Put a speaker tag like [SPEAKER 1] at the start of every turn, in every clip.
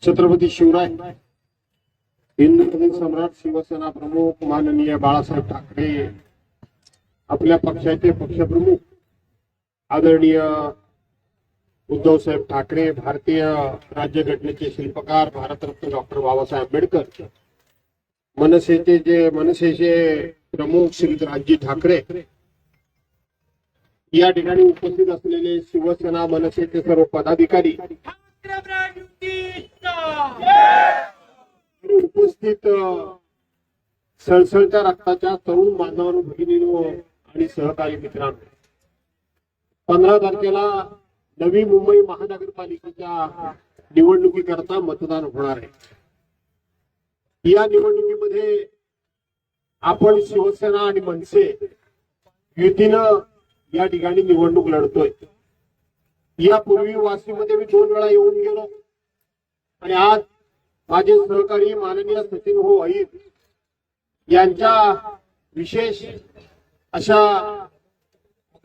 [SPEAKER 1] छत्रपती शिवराय, हिंदू सम्राट, शिवसेना प्रमुख माननीय बाळासाहेब ठाकरे, आपल्या पक्षाचे पक्षप्रमुख आदरणीय उद्धवसाहेब ठाकरे, भारतीय राज्यघटनेचे शिल्पकार भारतरत्न डॉक्टर बाबासाहेब आंबेडकर, मनसेचे प्रमुख श्री राजजी ठाकरे, या ठिकाणी उपस्थित असलेले शिवसेना मनसेचे सर्व पदाधिकारी, उपस्थित सळसळत्या रक्ताच्या तरुण बांधवांनो, भगिनींनो आणि सहकारी मित्रांनो, 15 तारखेला नवी मुंबई महानगरपालिकेच्या निवडणुकीकरता मतदान होणार आहे. या निवडणुकीमध्ये आपण शिवसेना आणि मनसे युतीनं या ठिकाणी निवडणूक लढतोय. यापूर्वी वाशीमध्ये मी 2 वेळा येऊन गेलो आणि आज माझे सहकारी माननीय सचिन हो अहिर यांच्या विशेष अशा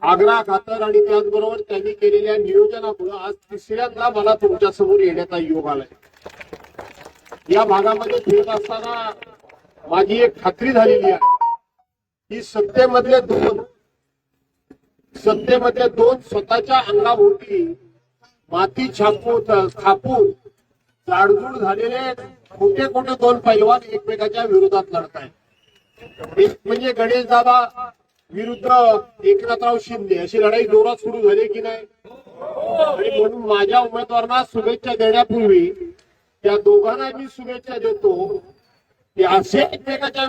[SPEAKER 1] आग्रह खातर आणि त्याचबरोबर त्यांनी केलेल्या नियोजनामुळे आज तिसऱ्यांदा मला तुमच्या समोर येण्याचा योग आलाय. या भागामध्ये फिरत असताना माझी एक खात्री झालेली आहे की सत्तेमधले दोन स्वतःच्या अंगाभोवती माती थापून जाडजूड झालेले खोटे 2 पैलवान एकमेकाच्या विरोधात लढतायत. एक म्हणजे गणेश दादा विरुद्ध एकनाथराव शिंदे अशी लढाई जोरात सुरू झाली की नाही. आणि म्हणून माझ्या उमेदवारांना शुभेच्छा देण्यापूर्वी त्या दोघांना मी शुभेच्छा देतो की असे एकमेकाच्या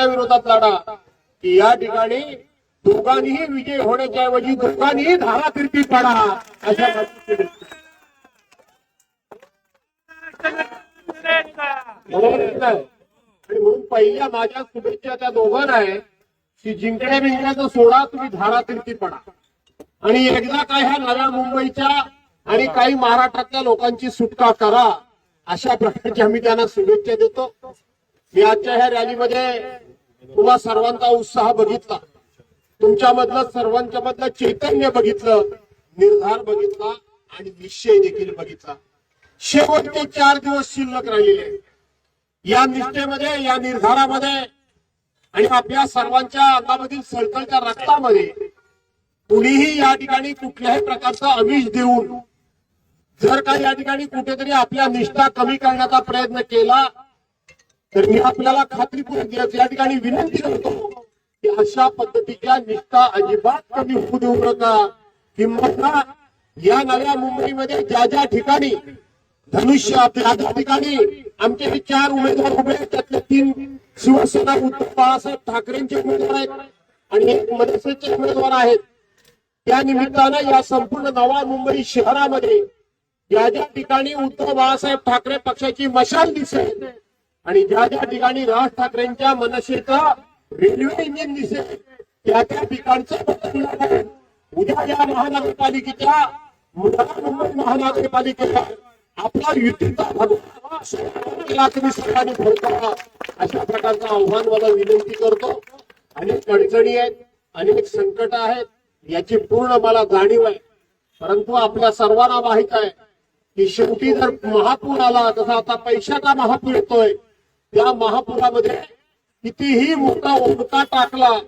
[SPEAKER 1] विरोधात लढा की या ठिकाणी दोघांनीही विजय होण्याच्या ऐवजी दोघांनीही धारातीर्थी पडा अशा आणि म्हणून पहिल्या माझ्या शुभेच्छा त्या दोघांना आहे की जिंकण्याचं सोडा, तुम्ही धारातीर्थी पडा आणि एकदा काय ह्या नव्या मुंबईच्या आणि काही महाराष्ट्रातल्या लोकांची सुटका करा अशा प्रकारची आम्ही त्यांना शुभेच्छा देतो. मी आजच्या ह्या रॅलीमध्ये तुम्हा सर्वांचा उत्साह बघितला, तुमच्यामधलं सर्वांच्या मधलं चैतन्य बघितलं, निर्धार बघितला आणि निश्चय देखील बघितला. शेवटचे 4 दिवस शिल्लक राहिलेले या निष्ठेमध्ये, या निर्धारामध्ये आणि आपल्या सर्वांच्या अंगामधील सळसळत्या रक्तामध्ये कुणीही या ठिकाणी कुठल्याही प्रकारचा आमिष देऊन जर का या ठिकाणी कुठेतरी आपल्या निष्ठा कमी करण्याचा प्रयत्न केला तर मी आपल्याला खात्रीपूर्वक या ठिकाणी विनंती करतो की अशा पद्धतीच्या निष्ठा अजिबात कमी होऊ देऊ नका. किंवा या नव्या मुंबईमध्ये ज्या ठिकाणी धनुष्य त्या ठिकाणी आमचे 4 उमेदवार उभे आहेत, त्यातले 3 शिवसेना उद्धव बाळासाहेब ठाकरेंचे उमेदवार आहेत आणि 1 मनसेचे उमेदवार आहेत. त्या निमित्तानं या संपूर्ण नवा मुंबई शहरामध्ये ज्या ठिकाणी उद्धव बाळासाहेब ठाकरे पक्षाची मशाल दिसेल आणि ज्या ठिकाणी राज ठाकरेंच्या मनसेचं रेल्वे इंजिन दिसेल त्या ठिकाणचं उद्या या महानगरपालिकेच्या मुंबई महानगरपालिकेला आपला युतीचा भगवा तुम्ही सर्वांनी भरता अशा प्रकारचं आव्हान मला विनंती करतो. अनेक अडचणी आहेत, अनेक संकट आहेत, याची पूर्ण मला जाणीव आहे. परंतु आपल्या सर्वांना माहित आहे की शेवटी जर महापूर आला, तसा आता पैशाचा महापूर येतोय, त्या महापुरामध्ये कितीही मोठा ओढका टाकला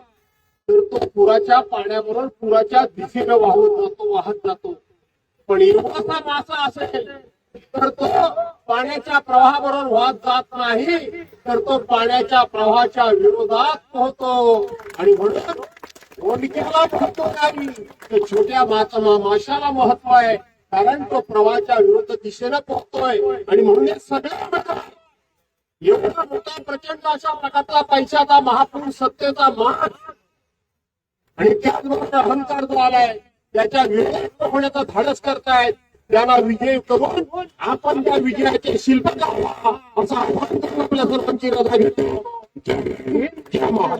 [SPEAKER 1] तर तो पुराच्या पाण्याबरोबर पुराच्या दिशेने वाहत जातो. पण एवढासा मासा असेल तर तो पाण्याच्या प्रवाहाबरोबर वाहत जात नाही, तर तो पाण्याच्या प्रवाहाच्या विरोधात पोहतो. आणि म्हणून ओढक्याला महत्व नाही तर छोट्या माशाला महत्व आहे, कारण तो प्रवाहाच्या विरुद्ध दिशेने पोहतोय. आणि म्हणून सगळ्या एवढा मोठा प्रचंड अशा प्रकारचा पैशाचा महापूर, सत्तेचा मान आणि त्याचबरोबर अहंकार जो आलाय त्याच्या विरोधात होण्याचा धाडस करतायत, त्यांना विजय करून आपण त्या विजयाचे शिल्पकार व्हा असं आव्हान आपल्या सर्वांची रजा घेतो. जय हिंद, जय महाराष्ट्र.